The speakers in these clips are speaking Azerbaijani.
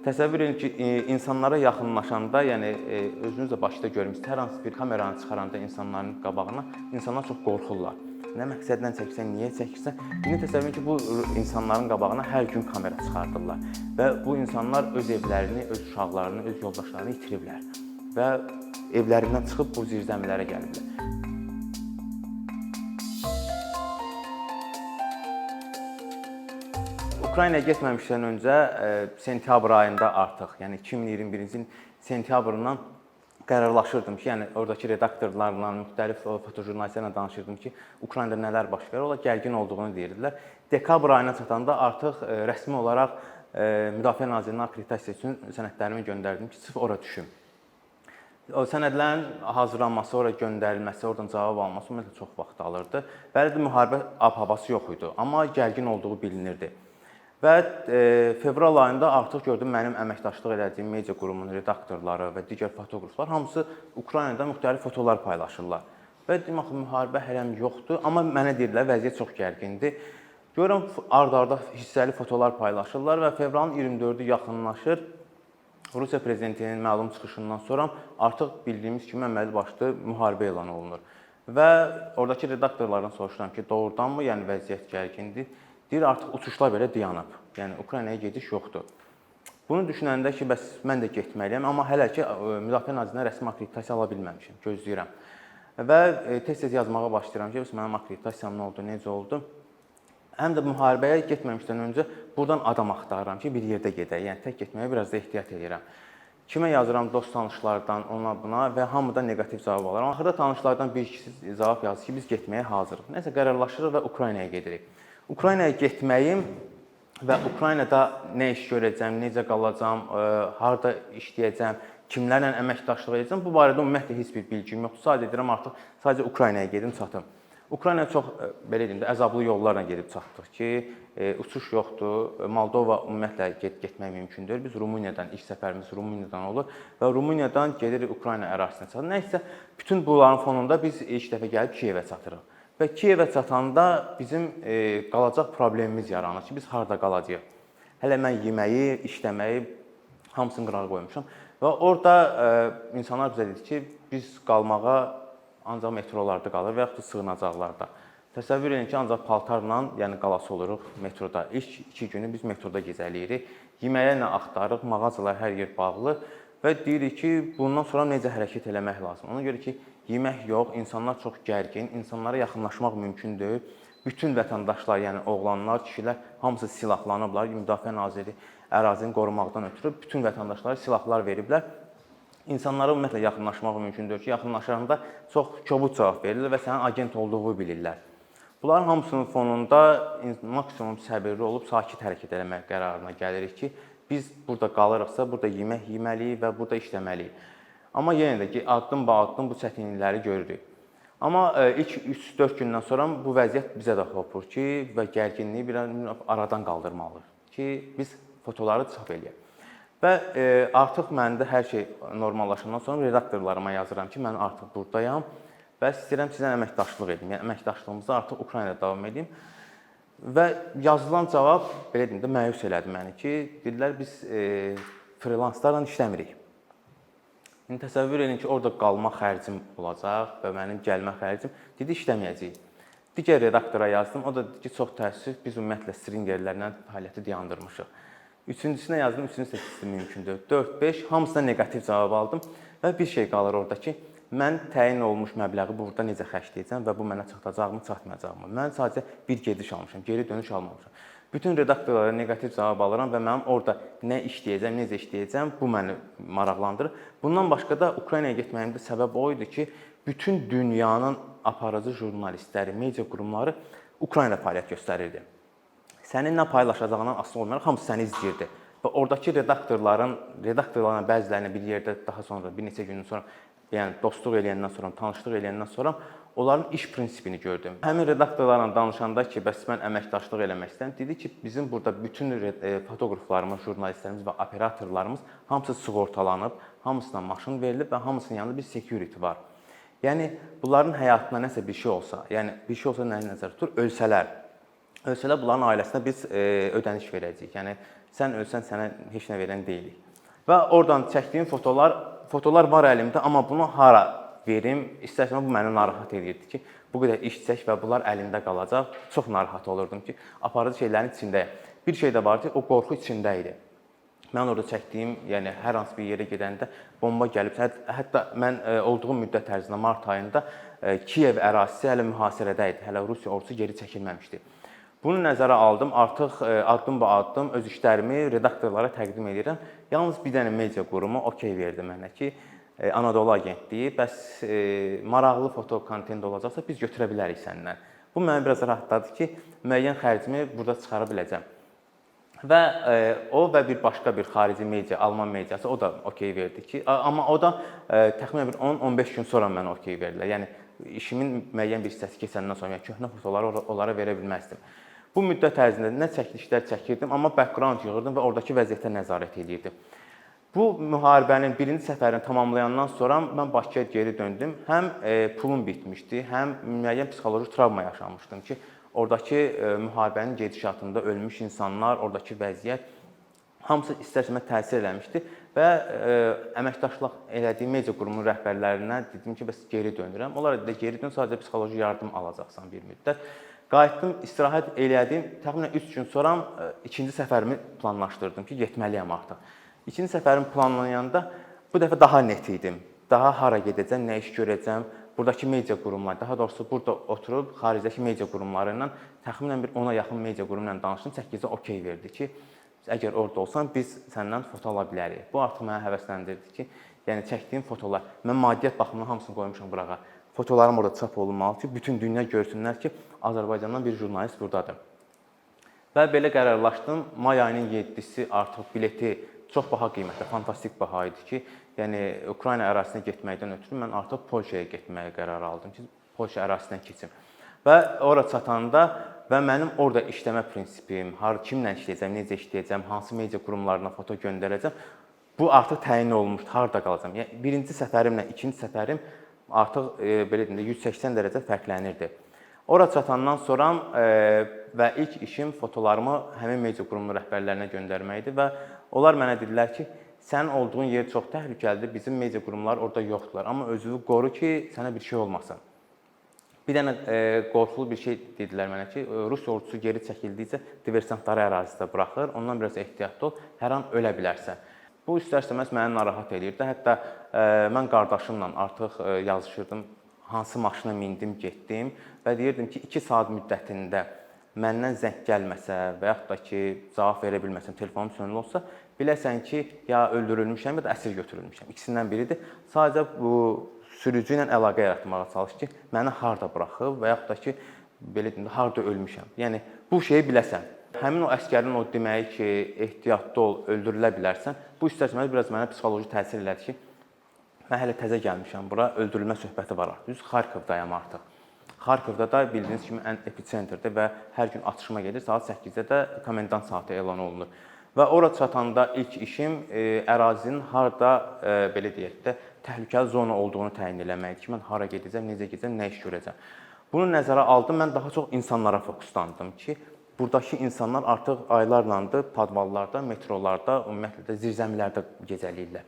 Təsəvvür edin ki, insanlara yaxınlaşanda, yəni özünüz də başda görmüsünüz, hər hansı bir kameranı çıxaranda insanların qabağına insanlar çox qorxurlar. Nə məqsədlə çəkirsən, niyə çəkirsən? İndi təsəvvür edin ki, bu insanların qabağına hər gün kamera çıxardırlar və bu insanlar öz evlərini, öz uşaqlarını, öz yoldaşlarını itiriblər və evlərindən çıxıb bu zirzəmilərə gəliblər. Ukraynaya getməmişdən öncə sentyabr ayında artıq, yəni 2021-ci ilin sentyabrından qərarlaşırdım ki, yəni oradakı redaktorlarla, müxtəlif fotojurnalistlərlə danışırdım ki, Ukraynada nələr baş verir, onlar gərgin olduğunu deyirdilər. Dekabr ayına çatanda artıq rəsmi olaraq Müdafiə Nazirliyinin akkreditasiyası üçün sənədlərimi göndərdim ki, sırf ora düşüm. O sənədlərin hazırlanması, ora göndərilməsi, oradan cavab alması ümumiyyətlə çox vaxt alırdı. Bəli də müharibə ab-havası yox idi, amma gərgin olduğu bilinirdi. Və fevral ayında artıq gördüm mənim əməkdaşlıq elədiyim media qurumunun redaktorları və digər fotoqraflar hamısı Ukraynada müxtəlif fotolar paylaşırlar. Və dedim axı müharibə hələm yoxdur, amma mənə deyirlər vəziyyət çox gərgindir. Görürəm ard-arda hissəli fotolar paylaşırlar və fevralın 24-ü yaxınlaşır. Rusiya prezidentinin məlum çıxışından sonra artıq bildiyimiz kimi əməli başlı müharibə elan olunur. Və oradakı redaktorlardan soruşuram ki, doğrudanmı, yəni vəziyyət gərgindir? Deyir, artıq uçuşlar belə dayanıb. Yəni, Ukraynaya gediş yoxdur. Bunu düşünəndə ki, bəs mən də getməliyəm, amma hələ ki, Müdafiə Nazirliyindən rəsmi akkreditasiya ala bilməmişəm, gözləyirəm. Və tez-tez yazmağa başlayıram ki, mənim akkreditasiyam nə oldu, necə oldu. Həm də müharibəyə getməmişdən öncə buradan adam axtarıram ki, bir yerdə gedək. Yəni, tək getməyə biraz da ehtiyat edirəm. Kimə yazıram? Dost tanışlardan, ona buna və hamıdan negativ cavab alıram. Axırda tanışlardan bir ikisi cavab yazır ki, biz getməyə hazırıq. Nəsə qərarlaşırıq və Ukraynaya gedirik. Ukraynaya getməyim və Ukraynada nə iş görəcəm, necə qalacam, harada işləyəcəm, kimlərlə əməkdaşlıq edəcəm, bu barədə ümumiyyətlə heç bir bilgim yoxdur. Sadəcə deyirəm, artıq sadəcə Ukraynaya gedim, çatım. Ukraynaya çox, belə deyim də, əzablı yollarla gedib çatdıq ki, uçuş yoxdur, Moldova ümumiyyətlə getmək mümkün deyil. Biz Rumıniyadan, ilk səfərimiz Rumıniyadan olur və Rumıniyadan gedirik Ukrayna ərazisinə çatırıq. Nəysə, bütün bunların fonunda biz ilk dəfə gəlib Kiyevə çatırıq. Və Kiyevə çatanda bizim qalacaq problemimiz yaranır ki, biz harada qalacağıq. Hələ mən yeməyi, işləməyi hamısını qırağa qoymuşam. Və orada insanlar bizə dedi ki, biz qalmağa ancaq metrolarda qalır və yaxud da sığınacaqlarda. Təsəvvür edin ki, ancaq paltarla, yəni qalası oluruq metroda. İlk 2 günü biz metroda gəzəliyirik. Yeməyə nə axtarırıq, mağazalar hər yer bağlı və deyirik ki, bundan sonra necə hərəkət eləmək lazım. Ona görə ki, yemək yox, insanlar çox gərgin, insanlara yaxınlaşmaq mümkün deyil. Bütün vətəndaşlar, yəni oğlanlar, kişilər hamısı silahlanıblar. Müdafiə Naziri ərazini qorumaqdan ötürü bütün vətəndaşlara silahlar veriblər. İnsanlara ümumiyyətlə yaxınlaşmaq mümkün deyil ki, yaxınlaşanda çox kobud cavab verirlər və sənin agent olduğunu bilirlər. Bunların hamısının fonunda maksimum səbirli olub sakit hərəkət etmək qərarına gəlirik ki, biz burada qalırıqsa, burada yemək yeməliyik və burada işləməliyik. Amma yenə də ki, addım-ba-addım bu çətinlikləri görürük. Amma ilk 3-4 gündən sonra bu vəziyyət bizə də hopur ki, və gərginliyi bir aradan qaldırmalıyıq ki, biz fotoları çap eləyək. Və artıq məndə hər şey normallaşandan sonra redaktorlarıma yazıram ki, mən artıq buradayam və istəyirəm sizə əməkdaşlıq edim. Yəni, əməkdaşlığımızı artıq Ukraynada davam edim. Və yazılan cavab, belə deyim də, məyus elədi məni ki, dedilər, biz freelanslarla işləmirik. İndi təsəvvür edin ki, orada qalma xərcim olacaq və mənim gəlmə xərcim. Dedi, işləməyəcəyik. Digər redaktora yazdım, o da dedi ki, çox təəssüf, biz ümumiyyətlə stringerlərlə fəaliyyəti dayandırmışıq. Üçüncüsünə yazdım, üçüncüsü də mümkün deyil. 4-5, hamısına negativ cavab aldım və bir şey qalır orada ki, mən təyin olmuş məbləği burada necə xərcləyəcəm və bu mənə çatacaqmı, çatmayacaqmı? Mən sadəcə bir gediş almışam, geri dönüş almamışam. Bütün redaktorlara negativ cavab alıram və mənim orada nə işləyəcəm, necə işləyəcəm, bu məni maraqlandırır. Bundan başqa da Ukraynaya getməyimdə səbəb o idi ki, bütün dünyanın aparıcı jurnalistləri, media qurumları Ukraynada fəaliyyət göstərirdi. Sənin nə paylaşacağından asılı olmayaraq hamısı səni izləyirdi. Və oradakı redaktorların bəzilərini bir yerdə daha sonra, bir neçə gündən sonra, yəni dostluq eləyəndən sonra, tanışlıq eləyəndən sonra onların iş prinsipini gördüm. Həmin redaktorlarla danışanda ki, bəs mən əməkdaşlıq eləmək istəyirəm, dedi ki, bizim burada bütün fotoqraflarımız, jurnalistlərimiz və operatorlarımız hamısı sığortalanıb, hamısına maşın verilib və hamısının yanında bir security var. Yəni bunların həyatına nəsə bir şey olsa, yəni bir şey olsa nəyi nəzərdə tutur? Ölsələr. ölsələr bunların ailəsinə biz ödəniş verəcəyik. Yəni sən ölsən sənə heç nə verən deyilik. Və oradan çəkdiyim fotolar var əlimdə, amma bunu hara verim? İstərsəm bu məni narahat edirdi ki, bu qədər iş çək və bunlar əlində qalacaq. Çox narahat olurdum ki, aparıcı şeylərin içindəyəm. Bir şey də var ki, o qorxu içində idi. Mən orada çəkdiyim, yəni hər hansı bir yerə gedəndə bomba gəlib. Hətta mən olduğum müddət ərzində mart ayında Kiyev ərazisi hələ mühasirədə idi. Hələ Rusiya ordusu geri çəkilməmişdi. Bunu nəzərə aldım. Artıq addım-ba-addım öz işlərimi redaktorlara təqdim edirəm. Yalnız bir dənə media qurumu okey verdi mənə ki, Anadolu Agentliyi, bəs maraqlı foto kontent olacaqsa biz götürə bilərik səndən. Bu məni biraz rahatladı ki, müəyyən xərcimi burada çıxara biləcəm. Və o və bir başqa bir xarici media, Alman mediası o da okey verdi ki, amma o da təxminən bir 10-15 gün sonra mənə okey verdilər. Yəni işimin müəyyən bir hissəsi keçəndən sonra, yəni köhnə fotoları onlara verə bilməzdim. Bu müddət ərzində nə çəkilişlər çəkirdim, amma background yığırdım və oradakı vəziyyətə nəzarət edirdim. Bu müharibənin birinci səfərini tamamlayandan sonra mən Bakıya geri döndüm. Həm pulum bitmişdi, həm müəyyən psixoloji travma yaşamışdım ki, oradakı müharibənin gedişatında ölmüş insanlar, oradakı vəziyyət hamısı istər-istəməz təsir eləmişdi və əməkdaşlıq elədiyim media qurumunun rəhbərlərinə dedim ki, bəs geri dönürəm. Onlar da geri dön, sadəcə psixoloji yardım alacaqsan bir müddət. Qayıtdım, istirahət elədim. Təxminən 3 gün sonra ikinci səfərimi planlaşdırdım ki, getməliyəm artıq. İkinci səfərim planlayanda bu dəfə daha net idim. Daha hara gedəcəm, nə iş görəcəm, buradakı media qurumları, daha doğrusu burada oturub xaricdəki media qurumları ilə təxminən bir 10-a yaxın media qurumu ilə danışdım. 8-ə okey verdi ki, əgər orada olsan biz səndən foto ala bilərik. Bu artıq mənə həvəsləndirdi ki, yəni çəkdiyim fotolar, mən maddiyyat baxımından hamısını qoymuşam burağa. Fotolarım orada çap olunmalı ki, bütün dünya görsünlər ki, Azərbaycandan bir jurnalist buradadır. Və belə qərarlaşdım. May ayının 7-si artıq bileti çox baha qiymətdə, fantastik baha idi ki, yəni Ukrayna ərazisinə getməkdən ötürü mən artıq Polşaya getməyə qərar aldım ki, Polşa ərazisindən keçim. Və ora çatanda və mənim orada işləmə prinsipim, kimlə işləyəcəm, necə işləyəcəm, hansı media qurumlarına foto göndərəcəm, bu artıq təyin olunmuşdu, harda qalacam. Yəni birinci səfərimlə ikinci səfərim artıq belə deyim də 180 dərəcə fərqlənirdi. Ora çatandan sonra və ilk işim fotolarımı həmin media qurumunun rəhbərlərinə göndərməkdir və onlar mənə dedilər ki, sənin olduğun yer çox təhlükəlidir, bizim media qurumları orada yoxdurlar, amma özünü qoru ki, sənə bir şey olmasın. Bir dənə qorxulu bir şey dedilər mənə ki, Rusiya ordusu geri çəkildikcə diversantları ərazidə buraxır, ondan biraz ehtiyatlı ol, hər an ölə bilərsən. Bu istər-istəməz məni narahat edirdi. Hətta mən qardaşımla artıq yazışırdım, hansı maşına mindim, getdim və deyirdim ki, 2 saat müddətində məndən zəng gəlməsə və yaxud da ki, cavab verə bilməsəm, telefonum sönülü olsa, biləsən ki, ya öldürülmüşəm, ya da əsir götürülmüşəm. İkisindən biridir. Sadəcə bu sürücü ilə əlaqə yaratmağa çalış ki, məni harda buraxıb və yaxud da ki, belə deyim, harda ölmüşəm. Yəni bu şeyi biləsən. Həmin o əsgərin o deməyi ki, ehtiyatlı ol, öldürülə bilərsən, bu istər-istəməz biraz mənə psixoloji təsir elədi ki, mən hələ təzə gəlmişəm bura, öldürülmə söhbəti var artıq. Düz Xarkovdayam artıq. Xarkovda da bildiyiniz kimi ən episentrdir və hər gün atışma gedir. Saat 8-də də komendant saatı elan olunur. Və ora çatanda ilk işim ərazinin harda, belə deyək də, təhlükəli zona olduğunu təyin eləməkdir ki, mən hara gedəcəm, necə gedəcəm, nə iş görəcəm. Bunu nəzərə aldım, mən daha çox insanlara fokuslandım ki, buradakı insanlar artıq aylarlandır podvallarda, metrolarda, ümumiyyətlə də zirzəmilərdə gecələyirlər.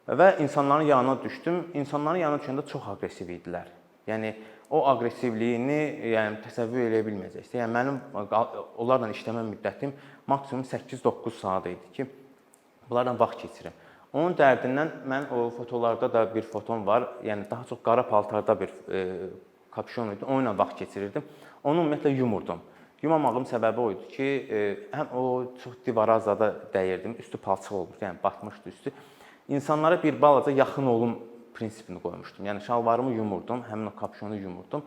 Və insanların yanına düşdüm. İnsanların yanına düşəndə çox aqressiv idilər. Yəni o aqressivliyini yəni təsəvvür edə bilməyəcəksiniz. Yəni mənim onlarla işləmə müddətim maksimum 8-9 saat idi ki, bunlarla vaxt keçirim. Onun dərdindən mən o fotolarda da bir fotom var. Yəni daha çox qara paltarda bir kapşon idi. Onunla vaxt keçirirdim. Onu ümumiyyətlə yumurdum. Yumamağım səbəbi o idi ki, həm o çox divara zada dəyirdim. Üstü palçıq olmuşdu, yəni batmışdı üstü. İnsanlara bir balaca yaxın olum prinsipini qoymuşdum. Yəni şalvarımı yumurdum, həmin o kapşonu yumurdum.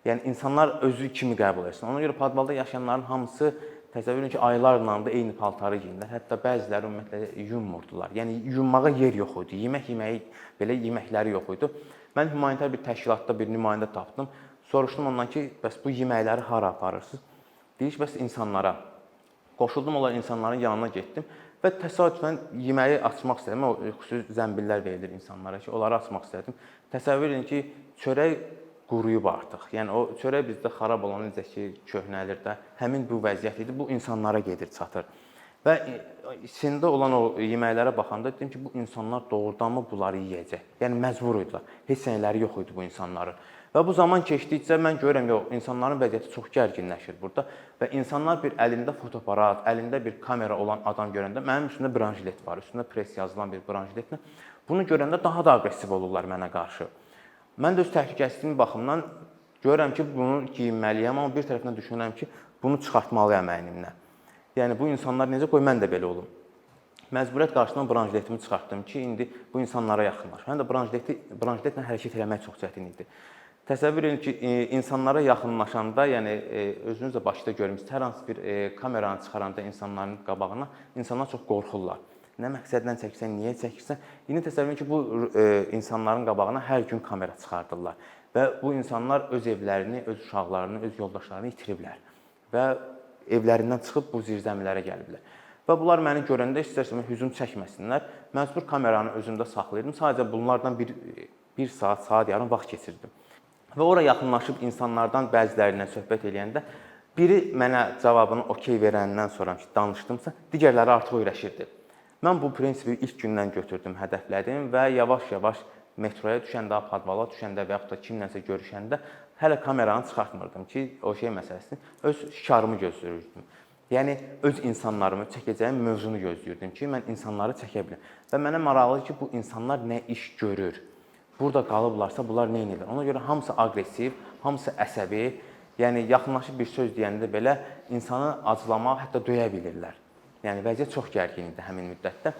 Yəni insanlar özü kimi qəbul etsin. Ona görə podvalda yaşayanların hamısı təsəvvür edin ki, aylarla da eyni paltarı geyinirlər. Hətta bəziləri ümumiyyətlə yummurdular. Yəni yummağa yer yox idi. Yeməyi belə yeməkləri yox idi. Mən humanitar bir təşkilatda bir nümayəndə tapdım. Soruşdum ondan ki, bəs bu yeməkləri hara aparırsınız? Deyir ki, bəs insanlara. Qoşuldum, onlar insanların yanına getdim və təsadüfən yeməyi açmaq istədim. O xüsusi zəmbillər verilir insanlara ki, onları açmaq istədim. Təsəvvür edin ki, çörək quruyub artıq. Yəni o çörək bizdə xarab olan necə ki, köhnəlir də, həmin bu vəziyyət idi. Bu insanlara gedir, çatır. Və içində olan o yeməklərə baxanda dedim ki, bu insanlar doğrudanmı bunları yeyəcək? Yəni məcbur idilər. Heç nələri yox idi bu insanların. Və bu zaman keçdikcə mən görürəm, yox, insanların vəziyyəti çox gərginləşir burada və insanlar bir əlində fotoaparat, əlində bir kamera olan adam görəndə mənim üstümdə branjilet var, üstündə press yazılan bir branjiletlə bunu görəndə daha da aqressiv olurlar mənə qarşı. Mən də öz təhlükəsizliyim baxımından görürəm ki, bunu geyinməliyəm, amma bir tərəfdən düşünürəm ki, bunu çıxartmalıyam əynimdən. Yəni bu insanlar necə qoy mən də belə olum. Məcburiyyət qarşısından branjiletimi çıxartdım ki, indi bu insanlara yaxınlaşım. Həm də branjiletlə hərəkət etmək çox çətin idi. Təsəvvür edin ki, insanlara yaxınlaşanda, yəni özünüz də başda görmüsünüz, hər hansı bir kameranı çıxaranda insanların qabağına insanlar çox qorxurlar. Nə məqsədlə çəkirsən, niyə çəkirsən? İndi təsəvvür edin ki, bu insanların qabağına hər gün kamera çıxardırlar və bu insanlar öz evlərini, öz uşaqlarını, öz yoldaşlarını itiriblər və evlərindən çıxıb bu zirzəmilərə gəliblər. Və bunlar məni görəndə istər-istəməz hücum çəkməsinlər. Məcbur kameranı özümdə saxlayırdım. Sadəcə bunlardan bir saat yarım vaxt keçirdim. Və ora yaxınlaşıb insanlardan bəzilərindən söhbət eləyəndə biri mənə cavabını okey verəndən sonra ki, danışdımsa, digərləri artıq öyrəşirdi. Mən bu prinsipi ilk gündən götürdüm, hədəflədim və yavaş-yavaş metroya düşəndə, padvala düşəndə və yaxud da kimlənsə görüşəndə hələ kameranı çıxartmırdım ki, o şey məsələsini öz şikarımı gözləyirdim. Yəni öz insanlarımı çəkəcəyim mövzunu gözləyirdim ki, mən insanları çəkə bilim. Və mənə maraqlıdır ki, bu insanlar nə iş görür? Burada qalıblarsa bunlar nə edirlər? Ona görə hamısı aqressiv, hamısı əsəbi, yəni yaxınlaşıb bir söz deyəndə belə insanı acılamaq, hətta döyə bilirlər. Yəni vəziyyət çox gərgin idi həmin müddətdə.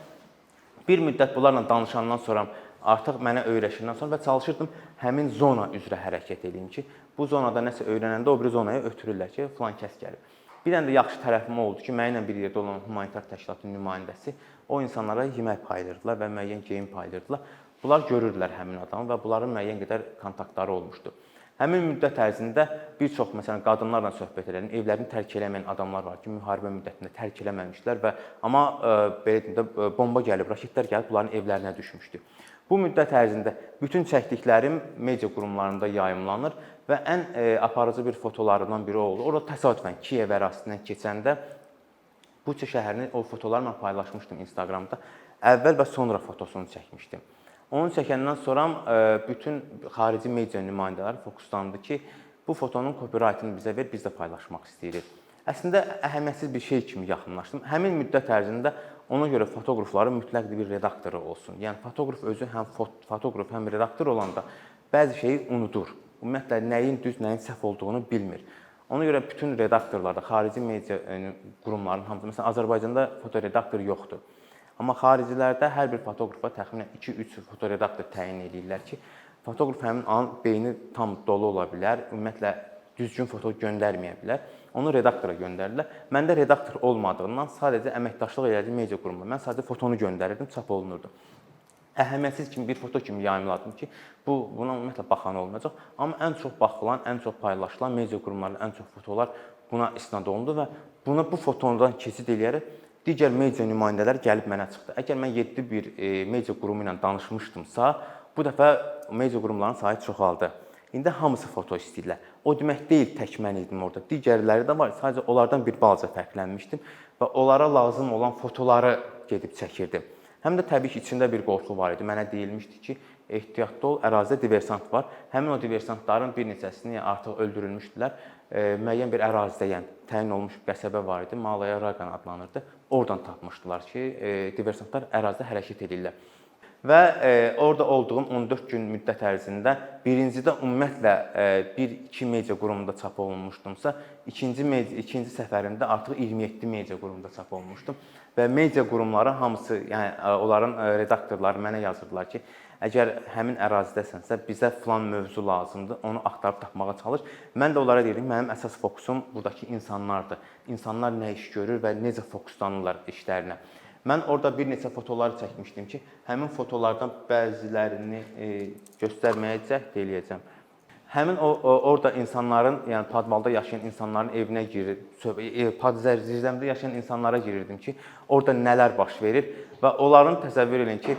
Bir müddət bunlarla danışandan sonra artıq mənə öyrəşəndən sonra və çalışırdım həmin zona üzrə hərəkət edeyim ki, bu zonada nəsə öyrənəndə o biri zonaya ötürürlər ki, filan kəs gəlib. Bir dənə də yaxşı tərəfim oldu ki, mənimlə bir yerdə olan humanitar təşkilatın nümayəndəsi o insanlara yemək paylayırdılar və müəyyən geyim paylayırdılar. Bunlar görürdülər həmin adamı və bunların müəyyən qədər kontaktları olmuşdu. Həmin müddət ərzində bir çox məsələn qadınlarla söhbət edirəm. Evlərini tərk eləməyən adamlar var ki, müharibə müddətində tərk eləməmişlər və amma belə deyim də bomba gəlib, raketlər gəlib bunların evlərinə düşmüşdü. Bu müddət ərzində bütün çəkdiklərim media qurumlarında yayımlanır və ən aparıcı bir fotolarından biri oldu. Orada təsadüfən Kiyev ərazisindən keçəndə Buça şəhərinin o fotolarla paylaşmışdım Instagramda. Əvvəl və sonra fotosunu çəkmişdim. Onu çəkəndən sonra bütün xarici media nümayəndələri fokuslandı ki, bu fotonun copyrightını bizə ver, biz də paylaşmaq istəyirik. Əslində əhəmiyyətsiz bir şey kimi yaxınlaşdım. Həmin müddət ərzində ona görə fotoqrafların mütləq bir redaktoru olsun. Yəni fotoqraf özü həm fotoqraf, həm redaktor olanda bəzi şeyi unudur. Ümumiyyətlə nəyin düz, nəyin səhv olduğunu bilmir. Ona görə bütün redaktorlarda, xarici media qurumlarının hamısı, məsələn Azərbaycanda fotoredaktor yoxdur. Amma xaricilərdə hər bir fotoqrafa təxminən 2-3 fotoredaktor təyin edirlər ki, fotoqraf həmin an beyni tam dolu ola bilər, ümumiyyətlə düzgün foto göndərməyə bilər. Onu redaktora göndərirlər. Məndə redaktor olmadığından sadəcə əməkdaşlıq elədiyim media qurumuna mən sadəcə fotonu göndərirdim, çap olunurdu. Əhəmiyyətsiz kimi bir foto kimi yayımladım ki, buna ümumiyyətlə baxan olmayacaq. Amma ən çox baxılan, ən çox paylaşılan media qurumlarının ən çox fotolar buna istinad olundu və bu fotodan keçid eləyərək digər media nümayəndələri gəlib mənə çıxdı. Əgər mən 7 bir media qurumu ilə danışmışdımsa, bu dəfə media qurumlarının sayı çoxaldı. İndi hamısı foto istəyirlər. O demək deyil tək mən idim orada. Digərləri də var. Sadəcə onlardan bir balaca fərqlənmişdim və onlara lazım olan fotoları gedib çəkirdim. Həm də təbii ki, içində bir qorxu var idi. Mənə deyilmişdi ki, ehtiyatlı ol, ərazidə diversant var. Həmin o diversantların bir neçəsini artıq öldürülmüşdülər. Müəyyən bir ərazidə, yəni təyin olunmuş qəsəbə var idi, Malaya Raqan adlanırdı. Oradan tapmışdılar ki, diversantlar ərazidə hərəkət edirlər. Və orada olduğum 14 gün müddət ərzində birincidə ümumiyyətlə 1-2 media qurumunda çap olunmuşdumsa, ikinci səfərimdə artıq 27 media qurumunda çap olunmuşdum. Və media qurumları hamısı, yəni onların redaktorları mənə yazırdılar ki, əgər həmin ərazidəsənsə, bizə filan mövzu lazımdır, onu axtarıb tapmağa çalış. Mən də onlara deyirdim, mənim əsas fokusum buradakı insanlardır. İnsanlar nə iş görür və necə fokuslanırlar işlərinə. Mən orada bir neçə fotolar çəkmişdim ki, həmin fotolardan bəzilərini göstərməyə cəhd eləyəcəm. Həmin orada insanların, yəni Padvalda yaşayan insanların evinə girir, zirzəmidə yaşayan insanlara girirdim ki, orada nələr baş verir və onların təsəvvür edin ki,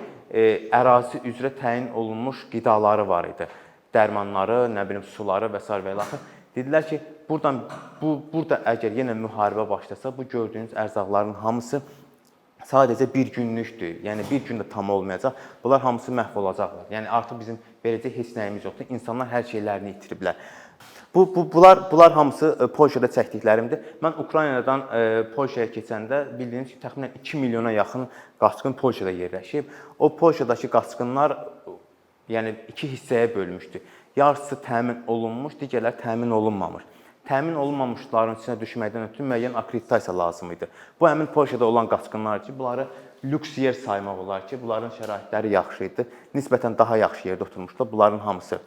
ərazi üzrə təyin olunmuş qidaları var idi. dərmanları, nə bilim suları və s. və ilaxır. Dedilər ki, burada əgər yenə müharibə başlasa, bu gördüyünüz ərzaqların hamısı sadəcə bir günlükdür. Yəni bir gün də tam olmayacaq. Bunlar hamısı məhv olacaqlar. Yəni artıq bizim verəcək heç nəyimiz yoxdur. İnsanlar hər şeylərini itiriblər. Bunlar hamısı Polşada çəkdiklərimdir. Mən Ukraynadan Polşaya keçəndə bildiyiniz ki, təxminən 2 milyona yaxın qaçqın Polşada yerləşib. O Polşadakı qaçqınlar yəni iki hissəyə bölmüşdü. Yarısı təmin olunmuş, digərləri təmin olunmamış. Təmin olunmamışların içinə düşməkdən ötürü müəyyən akkreditasiya lazım idi. Bu həmin Polşada olan qaçqınlar ki, bunları lüks yer saymaq olar ki, bunların şəraitləri yaxşı idi. Nisbətən daha yaxşı yerdə oturmuşdular bunların hamısı.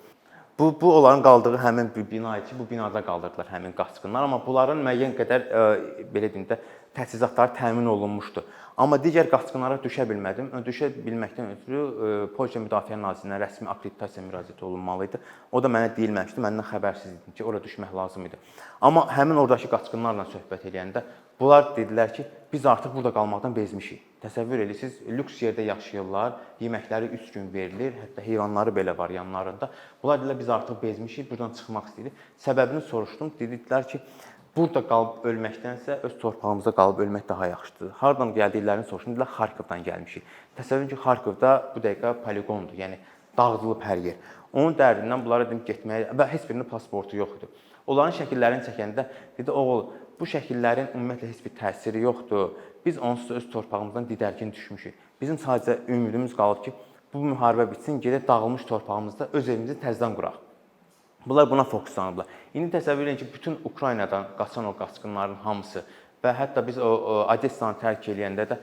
Bu onların qaldığı həmin bir bina idi ki, bu binada qaldırdılar həmin qaçqınlar, amma bunların müəyyən qədər belə deyim də təchizatları təmin olunmuşdu. Amma digər qaçqınlara düşə bilmədim. Düşə bilməkdən ötürü Polşa Müdafiə Nazirliyinə rəsmi akkreditasiya müraciət olunmalı idi. O da mənə deyilməmişdi. Məndən xəbərsiz idim ki, ora düşmək lazım idi. Amma həmin oradakı qaçqınlarla söhbət edəndə bunlar dedilər ki, biz artıq burada qalmaqdan bezmişik. Təsəvvür edirsiniz, lüks yerdə yaşayırlar, yeməkləri 3 gün verilir, hətta heyvanları belə var yanlarında. Bunlar dedilər, biz artıq bezmişik, buradan çıxmaq istəyirik. Səbəbini soruşdum, dedilər ki, burada qalıb ölməkdənsə öz torpağımızda qalıb ölmək daha yaxşıdır. Hardan gəldiklərini soruşdum, dedilər, Xarkovdan gəlmişik. Təsəvvür edin ki, Xarkovda bu dəqiqə poligondur, yəni dağıdılıb hər yer. Onun dərdindən bunlara dedim getməyə və heç birinin pasportu yox idi. Onların şəkillərini çəkəndə dedi, oğul, bu şəkillərin ümumiyyətlə heç bir təsiri yoxdur. Biz onsuz da öz torpağımızdan didərgin düşmüşük. Bizim sadəcə ümidimiz qalıb ki, bu müharibə bitsin, gedək dağılmış torpağımızda öz evimizi təzədən quraq. Bunlar buna fokuslanıblar. İndi təsəvvür edin ki, bütün Ukraynadan qaçan o qaçqınların hamısı və hətta biz o Odessanı tərk eləyəndə də,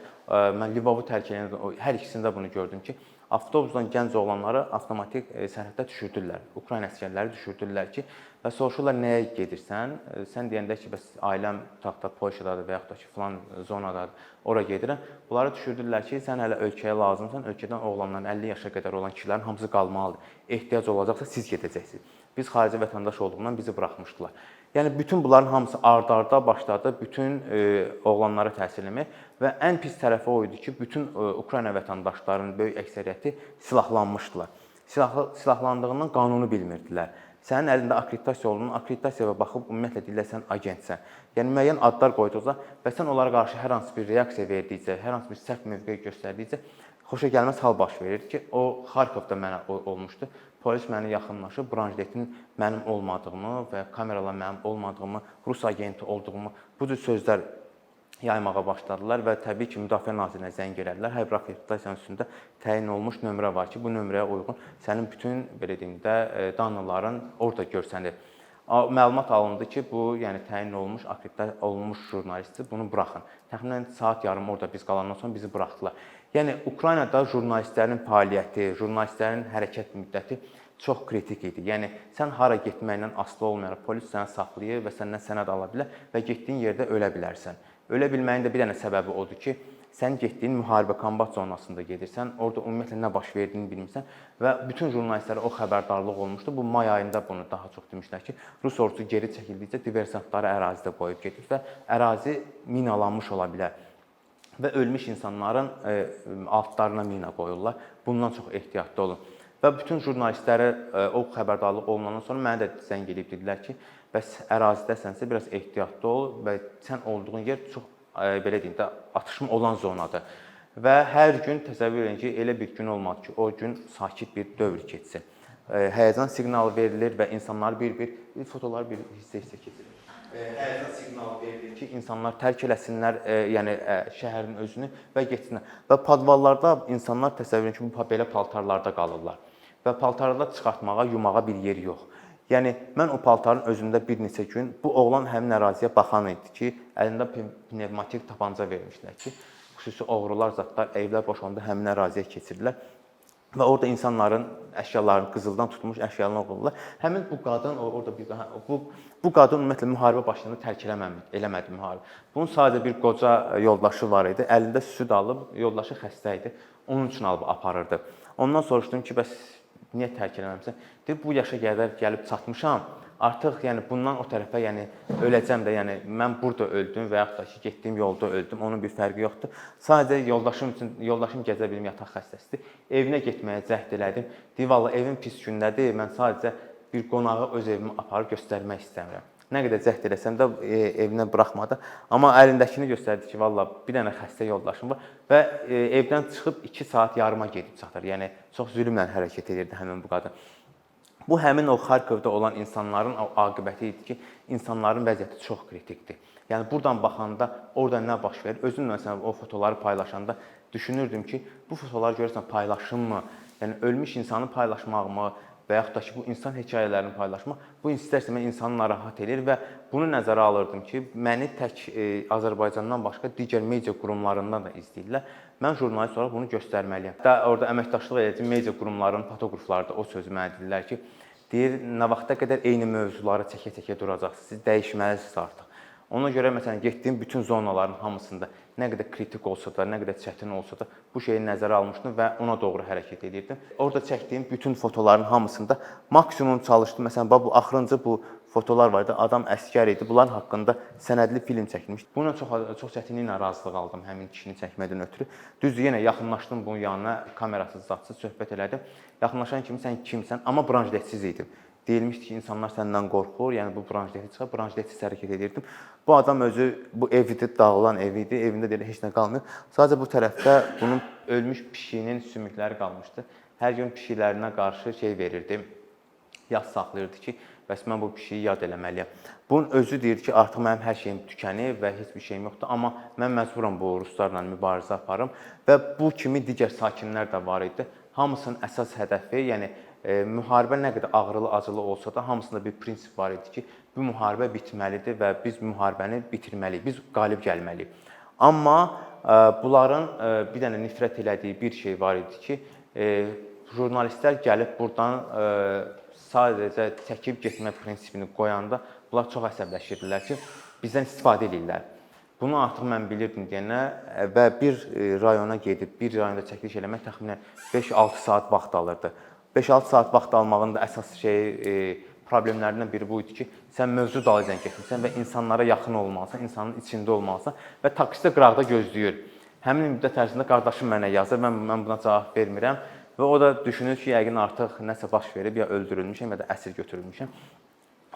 mən Lvovu tərk eləyəndə də hər ikisində bunu gördüm ki, avtobusdan gənc oğlanları avtomatik sərhəddə düşürdülər. Ukrayna əsgərləri düşürdülər ki, və soruşurlar nəyə gedirsən? Sən deyəndə ki, bəs ailəm tutaq Polşadadır və yaxud da ki, filan zonadadır, ora gedirəm. Bunları düşürdülər ki, sən hələ ölkəyə lazımsan, ölkədən oğlanların 50 yaşa qədər olan kişilərin hamısı qalmalıdır. Ehtiyac olacaqsa siz gedəcəksiniz. Biz xarici vətəndaş olduğundan bizi buraxmışdılar. Yəni bütün bunların hamısı ard-arda başladı bütün oğlanlara təsir etmək və ən pis tərəfi o idi ki, bütün Ukrayna vətəndaşlarının böyük əksəriyyəti silahlanmışdılar. Silahlandığından qanunu bilmirdilər. Sənin əlində akkreditasiya olunun, akkreditasiyaya baxıb ümumiyyətlə deyirlər sən agentsən. Yəni müəyyən adlar qoyduqca və sən onlara qarşı hər hansı bir reaksiya verdikcə, hər hansı bir səhv mövqe göstərdikcə xoşagəlməz hal baş verir ki, o Xarkovda mənə olmuşdu. Polis mənə yaxınlaşıb branşletin mənim olmadığımı və kameralar mənim olmadığımı, Rus agenti olduğumu bu cür sözlər yaymağa başladılar və təbii ki, Müdafiə Nazirliyinə zəng elədilər. Hər bir akkreditasiyanın üstündə təyin olunmuş nömrə var ki, bu nömrəyə uyğun sənin bütün belə deyim də danıların orada görsənir. Məlumat alındı ki, bu yəni təyin olunmuş, akkreditasiya olunmuş jurnalistdir, bunu buraxın. Təxminən saat yarım orada biz qalandan sonra bizi buraxdılar. Yəni Ukraynada jurnalistlərin fəaliyyəti, jurnalistlərin hərəkət müddəti çox kritik idi. Yəni sən hara getməklə asılı olmayaraq polis səni saxlayır və səndən sənəd ala bilər və getdiyin yerdə ölə bilərsən. Ölə bilməyin də bir dənə səbəbi odur ki, sən getdiyin müharibə kombat zonasında gedirsən, orada ümumiyyətlə nə baş verdiyini bilmirsən və bütün jurnalistlərə o xəbərdarlıq olmuşdu. Bu may ayında bunu daha çox demişlər ki, Rus ordusu geri çəkildikcə diversantları ərazidə qoyub gedir və ərazi minalanmış ola bilər. Və ölmüş insanların altlarına mina qoyurlar. Bundan çox ehtiyatlı olun. Və bütün jurnalistlərə o xəbərdarlıq olunandan sonra mənə də zəng edib dedilər ki, bəs ərazidəsənsə biraz ehtiyatlı ol və sən olduğun yer çox belə deyim də atışma olan zonadır. Və hər gün təsəvvür edin ki, elə bir gün olmadı ki, o gün sakit bir dövr keçsin. Həyəcan siqnalı verilir və insanlar bir fotolar bir hissə-hissə keçirir. Həyəcan siqnalı verilir ki, insanlar tərk eləsinlər, yəni şəhərin özünü və getsinlər. Və podvallarda insanlar təsəvvür edin ki, belə paltarlarda qalırlar və paltarlarda çıxartmağa, yumağa bir yer yox. Yəni mən o paltarın özündə bir neçə gün bu oğlan həmin əraziyə baxan idi ki, əlində pnevmatik tapanca vermişlər ki, xüsusi oğrular, zatlar, evlər boşanda həmin əraziyə keçirdilər. Və orada insanların əşyalarını, qızıldan tutmuş əşyalarını oğurlar. Həmin bu qadın orada bu qadın ümumiyyətlə müharibə başlarında tərk eləmədi müharibə. Bunun sadəcə bir qoca yoldaşı var idi. Əlində süd alıb, yoldaşı xəstə idi. Onun üçün alıb aparırdı. Ondan soruşdum ki, bəs niyə tərk eləməmisən? Deyir, bu yaşa qədər gəlib çatmışam. Artıq yəni bundan o tərəfə yəni öləcəm də, yəni mən burada öldüm və yaxud da ki, getdiyim yolda öldüm. Onun bir fərqi yoxdur. Sadəcə yoldaşım gəzə bilmir, yataq xəstəsidir. Evinə getməyə cəhd elədim. Deyir vallah evim pis gündədir. Mən sadəcə bir qonağı öz evimə aparıb göstərmək istəmirəm. Nə qədər cəhd eləsəm də evinə buraxmadı. Amma əlindəkini göstərdi ki, vallah bir dənə xəstə yoldaşım var və evdən çıxıb 2 saat yarıma gedib çatır. Yəni çox zülmlə hərəkət edirdi həmin bu qadın. Bu həmin o Xarkovda olan insanların o aqibəti idi ki, insanların vəziyyəti çox kritikdir. Yəni buradan baxanda orada nə baş verir? Özüm məsələn o fotoları paylaşanda düşünürdüm ki, bu fotoları görürsən paylaşımmı? Yəni ölmüş insanı paylaşmaqmı? Və yaxud da ki, bu insan hekayələrini paylaşmaq, bu istər-istəmə insanı narahat edir və bunu nəzərə alırdım ki, məni tək Azərbaycandan başqa digər media qurumlarından da izləyirlər. Mən jurnalist olaraq bunu göstərməliyəm. Hətta orada əməkdaşlıq edəcəm media qurumlarının fotoqrafları da o sözü mənə deyirlər ki, deyir, nə vaxta qədər eyni mövzuları çəkə-çəkə duracaqsınız, siz dəyişməlisiniz artıq. Ona görə məsələn getdiyim bütün zonaların hamısında nə qədər kritik olsa da, nə qədər çətin olsa da bu şeyi nəzərə almışdım və ona doğru hərəkət edirdim. Orada çəkdiyim bütün fotoların hamısında maksimum çalışdım. Məsələn, bu axırıncı bu fotolar var idi. Adam əsgər idi. Bunların haqqında sənədli film çəkilmişdi. Buna çox çətinliklə razılıq aldım həmin kişini çəkmədən ötürü. Düzdür, yenə yaxınlaşdım bunun yanına, kamerasız, zadsız söhbət elədim. Yaxınlaşan kimi sən kimsən? Amma branşletsiz idim. Deyilmişdi ki, insanlar səndən qorxur, yəni bu branşleti çıxar, branşletsiz hərəkət edirdim. Bu adam özü, bu evidir, dağılan evidir, evində deyil, heç nə qalmıyor. Sadəcə bu tərəfdə bunun ölmüş pişiyinin sümükləri qalmışdı. Hər gün pişiklərinə qarşı şey verirdi, yas saxlayırdı ki, bəs mən bu pişiyi yad eləməliyəm. Bunun özü deyir ki, artıq mənim hər şeyim tükənib və heç bir şeyim yoxdur, amma mən məcburam bu ruslarla mübarizə aparım və bu kimi digər sakinlər də var idi. Hamısının əsas hədəfi, yəni müharibə nə qədər ağrılı-acılı olsa da hamısında bir prinsip var idi ki, bu müharibə bitməlidir və biz müharibəni bitirməliyik, biz qalib gəlməliyik. Amma bunların bir dənə nifrət elədiyi bir şey var idi ki, jurnalistlər gəlib buradan sadəcə çəkib getmə prinsipini qoyanda bunlar çox əsəbləşirdilər ki, bizdən istifadə edirlər. Bunu artıq mən bilirdim deyənə və bir rayona gedib, bir rayonda çəkiliş eləmək təxminən 5-6 saat vaxt alırdı. 5-6 saat vaxt almağın da əsas problemlərindən biri bu idi ki, sən mövzu dalıycan getmirsən və insanlara yaxın olmalısan, insanın içində olmalısan və taksidə qıraqda gözləyir. Həmin müddət ərzində qardaşım mənə yazır, mən buna cavab vermirəm və o da düşünür ki, yəqin artıq nəsə baş verib, ya öldürülmüşəm, ya da əsir götürülmüşəm.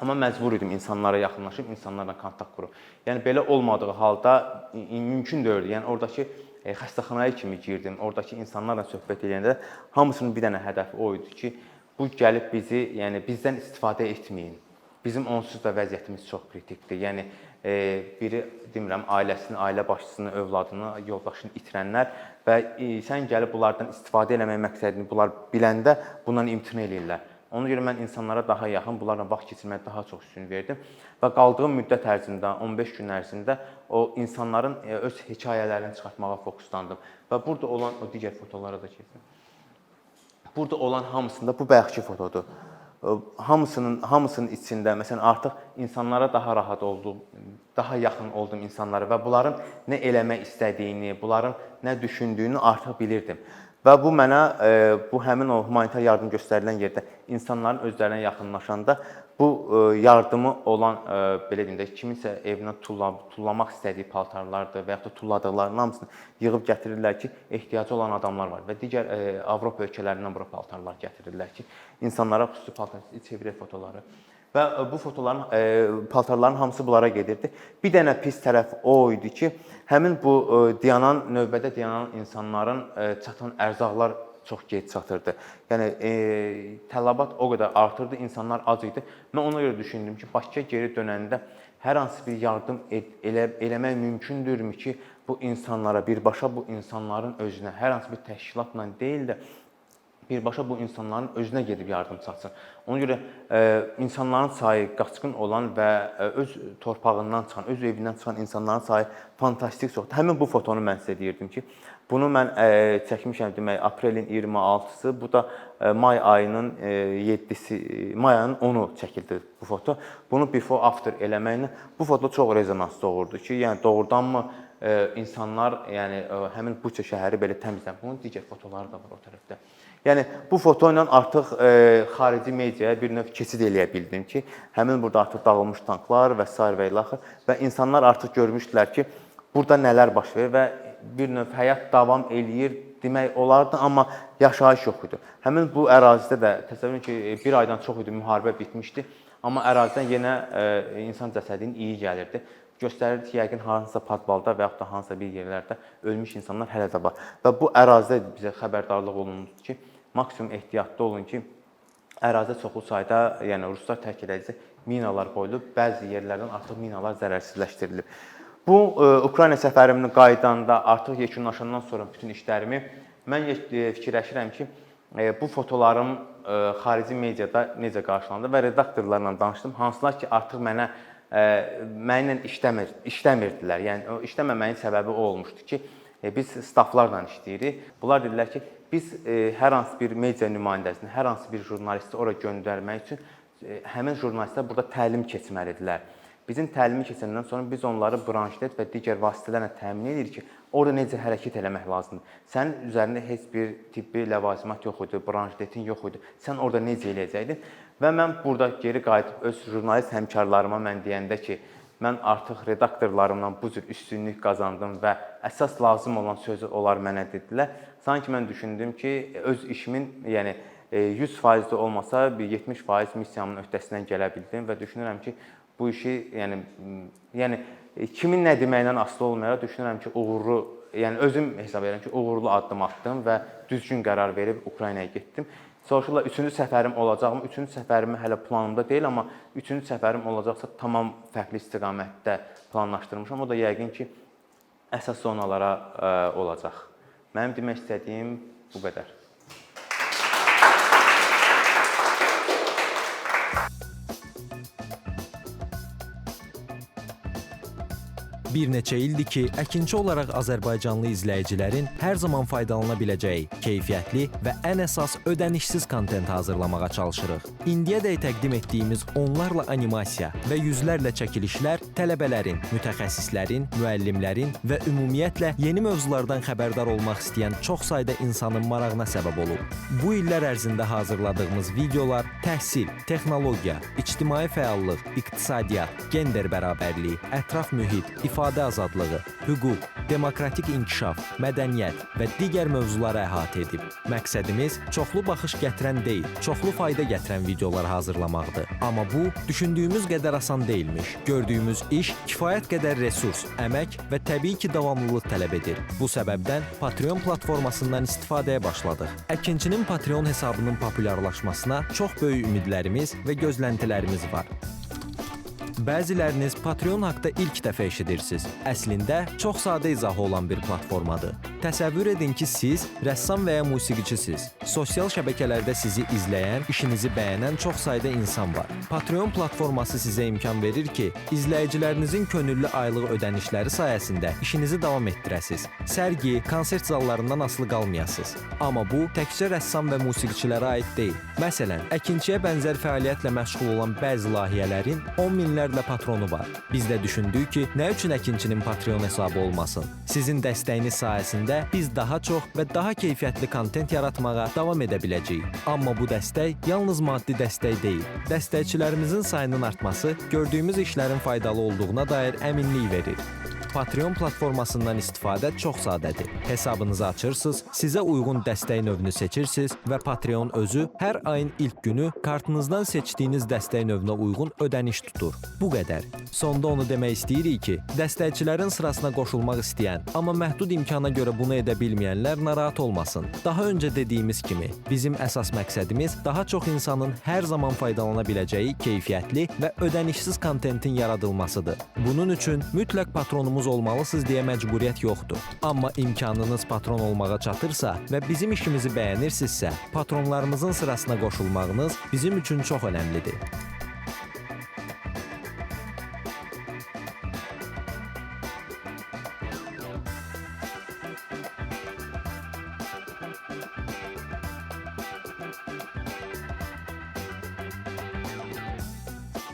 Amma məcbur idim insanlara yaxınlaşıb, insanlarla kontakt qurub. Yəni belə olmadığı halda mümkün deyildi. Yəni oradakı xəstəxanaya kimi girdim, oradakı insanlarla söhbət edəndə hamısının bir dənə hədəfi o idi ki, bu gəlib bizi, yəni bizdən istifadə etməyin. Bizim onsuz da vəziyyətimiz çox kritikdir. Yəni biri demirəm ailəsini, ailə başçısını, övladını, yoldaşını itirənlər və sən gəlib bunlardan istifadə etmək məqsədini bunlar biləndə bundan imtina eləyirlər. Ona görə mən insanlara daha yaxın, bunlarla vaxt keçirməyə daha çox üstün verdim və qaldığım müddət ərzində, 15 gün ərzində o insanların öz hekayələrini çıxartmağa fokuslandım və burada olan o digər fotolara da keçdim. Burada olan hamısında bu bayaqki fotodur. Hamısının içində məsələn artıq insanlara daha rahat oldum, daha yaxın oldum insanlara və bunların nə eləmək istədiyini, bunların nə düşündüyünü artıq bilirdim. Və bu mənə bu həmin o humanitar yardım göstərilən yerdə insanların özlərinə yaxınlaşanda bu yardımı olan belə deyim də kiminsə evinə tullamaq istədiyi paltarlardır və yaxud da tulladıqlarının hamısını yığıb gətirirlər ki, ehtiyacı olan adamlar var və digər Avropa ölkələrindən bura paltarlar gətirirlər ki, insanlara xüsusi paltar çevirək fotoları. Və bu paltarların hamısı bunlara gedirdi. Bir dənə pis tərəf o idi ki, həmin bu növbədə dayanan insanların çatan ərzaqlar çox gec çatırdı. Yəni tələbat o qədər artırdı, insanlar ac idi. Mən ona görə düşündüm ki, Bakıya geri dönəndə hər hansı bir yardım eləmək mümkündürmü ki, bu insanlara, birbaşa bu insanların özünə, hər hansı bir təşkilatla deyil də, birbaşa bu insanların özünə gedib yardım çatsın. Ona görə insanların sayı qaçqın olan və öz torpağından çıxan, öz evindən çıxan insanların sayı fantastik çoxdur. Həmin bu fotonu mən sizə deyirdim ki, bunu mən çəkmişəm demək aprelin 26-sı, bu da may ayının 7-si, may ayının 10-u çəkildi bu foto. Bunu before after eləməklə bu foto çox rezonans doğurdu ki, yəni doğrudanmı insanlar, yəni həmin Buça şəhəri belə təmizləyir. Bunun digər fotoları da var o tərəfdə. Yəni bu foto ilə artıq xarici mediaya bir növ keçid eləyə bildim ki, həmin burada artıq dağılmış tanklar və sair və ilaxır və insanlar artıq görmüşdülər ki, burada nələr baş verir və bir növ həyat davam eləyir demək olardı, amma yaşayış yox idi. Həmin bu ərazidə də təsəvvür edin ki, bir aydan çox idi, müharibə bitmişdi, amma ərazidən yenə insan cəsədinin iyi gəlirdi. Göstərirdi ki, yəqin hansısa padvalda və yaxud da hansısa bir yerlərdə ölmüş insanlar hələ də var. Və bu ərazidə bizə xəbərdarlıq olunmuşdu ki, maksimum ehtiyatlı olun ki, ərazidə çoxlu sayda, yəni ruslar tərk edici minalar qoyulub, bəzi yerlərdən artıq minalar zərərsizləşdirilib. Bu, Ukrayna səfərimin qaydanda artıq yekunlaşandan sonra bütün işlərimi mən fikirləşirəm ki, bu fotolarım xarici mediada necə qarşılandı və redaktorlarla danışdım, hansılar ki, artıq mənimlə işləmirdilər. Yəni, o işləməməyin səbəbi o olmuşdu ki, biz staflarla işləyirik. Bunlar dedilər ki, biz hər hansı bir media nümayəndəsini, hər hansı bir jurnalisti ora göndərmək üçün həmin jurnalistlər burada təlim keçməlidirlər. Bizim təlimi keçəndən sonra biz onları branşlet və digər vasitələrlə təmin edirik ki, orada necə hərəkət eləmək lazımdır. Sənin üzərində heç bir tibbi ləvazimat yox idi, branşletin yox idi. Sən orada necə eləyəcəkdin? Və mən burada geri qayıdıb öz jurnalist həmkarlarıma mən deyəndə ki, mən artıq redaktorlarımla bu cür üstünlük qazandım və əsas lazım olan sözü onlar mənə dedilər. Sanki mən düşündüm ki, öz işimin, yəni 100% də olmasa, bir 70% missiyamın öhdəsindən gələ bildim və düşünürəm ki, bu işi, yəni kimin nə deməyindən asılı olmayaraq düşünürəm ki, uğurlu, yəni özüm hesab edirəm ki, uğurlu addım atdım və düzgün qərar verib Ukraynaya getdim. Soruşurlar, 3-cü səfərim olacaqmı? 3-cü səfərim hələ planımda deyil, amma 3-cü səfərim olacaqsa tamam fərqli istiqamətdə planlaşdırmışam. O da yəqin ki, əsas zonalara olacaq. Mənim demək istədiyim bu qədər. Bir neçə ildir ki, əkinçi olaraq Azərbaycanlı izləyicilərin hər zaman faydalana biləcəyi, keyfiyyətli və ən əsas ödənişsiz kontent hazırlamağa çalışırıq. İndiyədək təqdim etdiyimiz onlarla animasiya və yüzlərlə çəkilişlər tələbələrin, mütəxəssislərin, müəllimlərin və ümumiyyətlə yeni mövzulardan xəbərdar olmaq istəyən çox sayda insanın marağına səbəb olub. Bu illər ərzində hazırladığımız videolar təhsil, texnologiya, ictimai fəallıq, iqtisadiyyat, gender bərabərliyi, ətraf mühit, ifadə azadlığı, hüquq, demokratik inkişaf, mədəniyyət və digər mövzuları əhatə edib. Məqsədimiz çoxlu baxış gətirən deyil, çoxlu fayda gətirən videolar hazırlamaqdır. Amma bu, düşündüyümüz qədər asan deyilmiş. Gördüyümüz iş kifayət qədər resurs, əmək və təbii ki, davamlılıq tələb edir. Bu səbəbdən Patreon platformasından istifadəyə başladıq. Əkinçinin Patreon hesabının populyarlaşmasına çox böyük ümidlərimiz və gözləntilərimiz var. Bəziləriniz Patreon haqda ilk dəfə eşidirsiniz. Əslində, çox sadə izahı olan bir platformadır. Təsəvvür edin ki, siz rəssam və ya musiqiçisiniz. Sosial şəbəkələrdə sizi izləyən, işinizi bəyənən çox sayda insan var. Patreon platforması sizə imkan verir ki, izləyicilərinizin könüllü aylıq ödənişləri sayəsində işinizi davam etdirəsiniz. Sərgi, konsert zallarından asılı qalmayasınız. Amma bu, təkcə rəssam və musiqiçilərə aid deyil. Məsələn, əkinçiyə bənzər fəaliyyətlə məşğul olan bəzi layihələrin 10 minlərlə patronu var. Biz də düşündük ki, nə üçün əkinçinin Patreon hesabı olmasın? Sizin dəstəyiniz sayəsində biz daha çox və daha keyfiyyətli kontent yaratmağa davam edə biləcəyik. Amma bu dəstək yalnız maddi dəstək deyil. Dəstəkçilərimizin sayının artması gördüyümüz işlərin faydalı olduğuna dair əminlik verir. Patreon platformasından istifadə çox sadədir. Hesabınızı açırsınız, sizə uyğun dəstək növünü seçirsiniz və Patreon özü hər ayın ilk günü kartınızdan seçdiyiniz dəstək növünə uyğun ödəniş tutur. Bu qədər. Sonda onu demək istəyirik ki, dəstəkçilərin sırasına qoşulmaq istəyən, amma məhdud imkana görə bunu edə bilməyənlər narahat olmasın. Daha öncə dediyimiz kimi, bizim əsas məqsədimiz daha çox insanın hər zaman faydalana biləcəyi keyfiyyətli və ödənişsiz kontentin yaradılmasıdır. Bunun üçün mütləq patronumuz olmalısınız deyə məcburiyyət yoxdur. Amma imkanınız patron olmağa çatırsa və bizim işimizi bəyənirsinizsə, patronlarımızın sırasına qoşulmağınız bizim üçün çox önəmlidir.